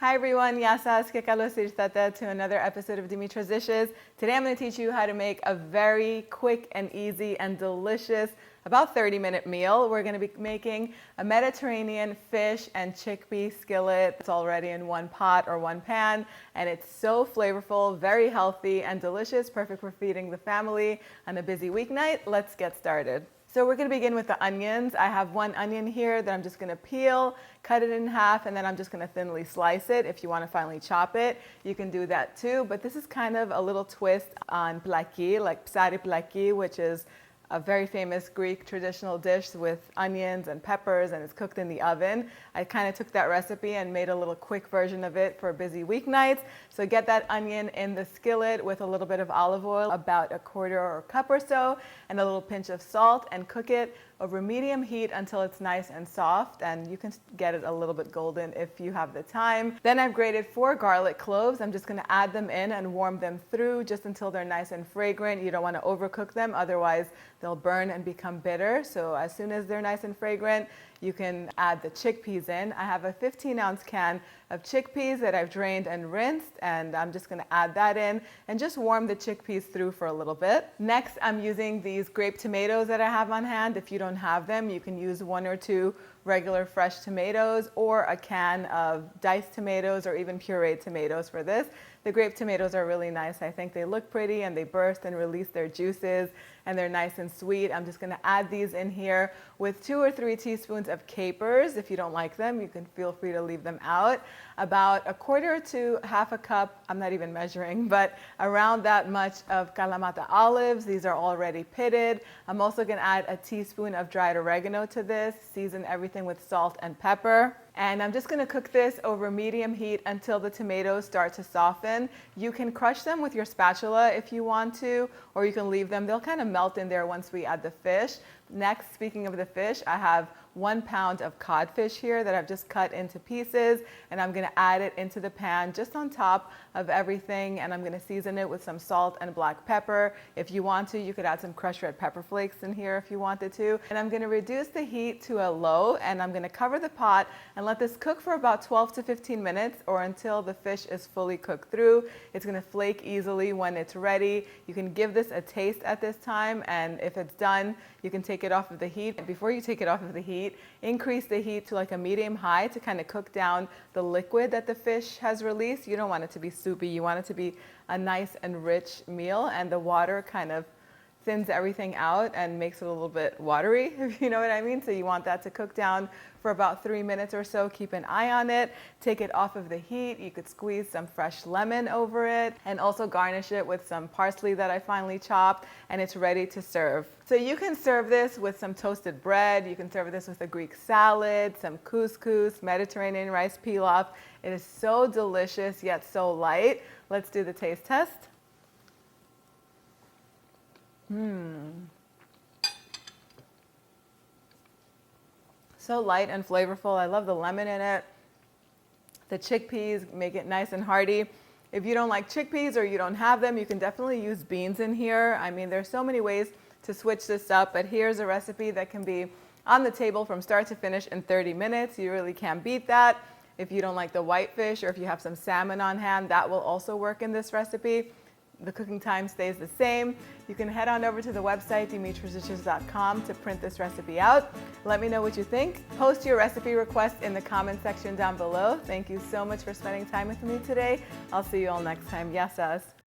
Hi everyone, Yasas to another episode of Dimitra's Dishes. Today I'm going to teach you how to make a very quick and easy and delicious, about 30-minute meal. We're going to be making a Mediterranean fish and chickpea skillet. It's already in one pot or one pan, and it's so flavorful, very healthy and delicious, perfect for feeding the family on a busy weeknight. Let's get started. So we're going to begin with the onions. I have one onion here that I'm just going to peel, cut it in half, and then I'm just going to thinly slice it. If you want to finely chop it, you can do that too. But this is kind of a little twist on plaki, like psari plaki, which is a very famous Greek traditional dish with onions and peppers, and it's cooked in the oven. I kind of took that recipe and made a little quick version of it for busy weeknights. So get that onion in the skillet with a little bit of olive oil, about a quarter or a cup or so, and a little pinch of salt, and cook it over medium heat until it's nice and soft, and you can get it a little bit golden if you have the time. Then I've grated 4 garlic cloves. I'm just going to add them in and warm them through just until they're nice and fragrant. You don't want to overcook them, otherwise they'll burn and become bitter. So as soon as they're nice and fragrant, you can add the chickpeas in. I have a 15-ounce can of chickpeas that I've drained and rinsed, and I'm just going to add that in and just warm the chickpeas through for a little bit. Next, I'm using these grape tomatoes that I have on hand. If you don't have them, you can use 1 or 2 regular fresh tomatoes or a can of diced tomatoes or even pureed tomatoes for this. The grape tomatoes are really nice. I think they look pretty and they burst and release their juices and they're nice and sweet. I'm just going to add these in here with 2 or 3 teaspoons of capers. If you don't like them, you can feel free to leave them out. About a quarter to half a cup, I'm not even measuring, but around that much of Kalamata olives. These are already pitted. I'm also going to add a teaspoon of dried oregano to this. Season everything with salt and pepper. And I'm just going to cook this over medium heat until the tomatoes start to soften. You can crush them with your spatula if you want to, or you can leave them. They'll kind of melt in there once we add the fish. Next, speaking of the fish, I have 1 pound of codfish here that I've just cut into pieces, and I'm going to add it into the pan just on top of everything, and I'm going to season it with some salt and black pepper. If you want to, you could add some crushed red pepper flakes in here if you wanted to. And I'm going to reduce the heat to a low, and I'm going to cover the pot and let this cook for about 12 to 15 minutes or until the fish is fully cooked through. It's going to flake easily when it's ready. You can give this a taste at this time, and if it's done, you can take it off of the heat. And before you take it off of the heat, increase the heat to like a medium high to kind of cook down the liquid that the fish has released. You don't want it to be soupy. You want it to be a nice and rich meal, and the water kind of thins everything out and makes it a little bit watery, if you know what I mean. So you want that to cook down for about 3 minutes or so. Keep an eye on it. Take it off of the heat. You could squeeze some fresh lemon over it and also garnish it with some parsley that I finely chopped, and it's ready to serve. So you can serve this with some toasted bread. You can serve this with a Greek salad, some couscous, Mediterranean rice pilaf. It is so delicious yet so light. Let's do the taste test. So light and flavorful. I love the lemon in it. The chickpeas make it nice and hearty. If you don't like chickpeas or you don't have them, you can definitely use beans in here. I mean, there's so many ways to switch this up, but here's a recipe that can be on the table from start to finish in 30 minutes. You really can't beat that. If you don't like the whitefish or if you have some salmon on hand, that will also work in this recipe. The cooking time stays the same. You can head on over to the website dimitrasdishes.com to print this recipe out. Let me know what you think. Post your recipe request in the comment section down below. Thank you so much for spending time with me today. I'll see you all next time. Yasas.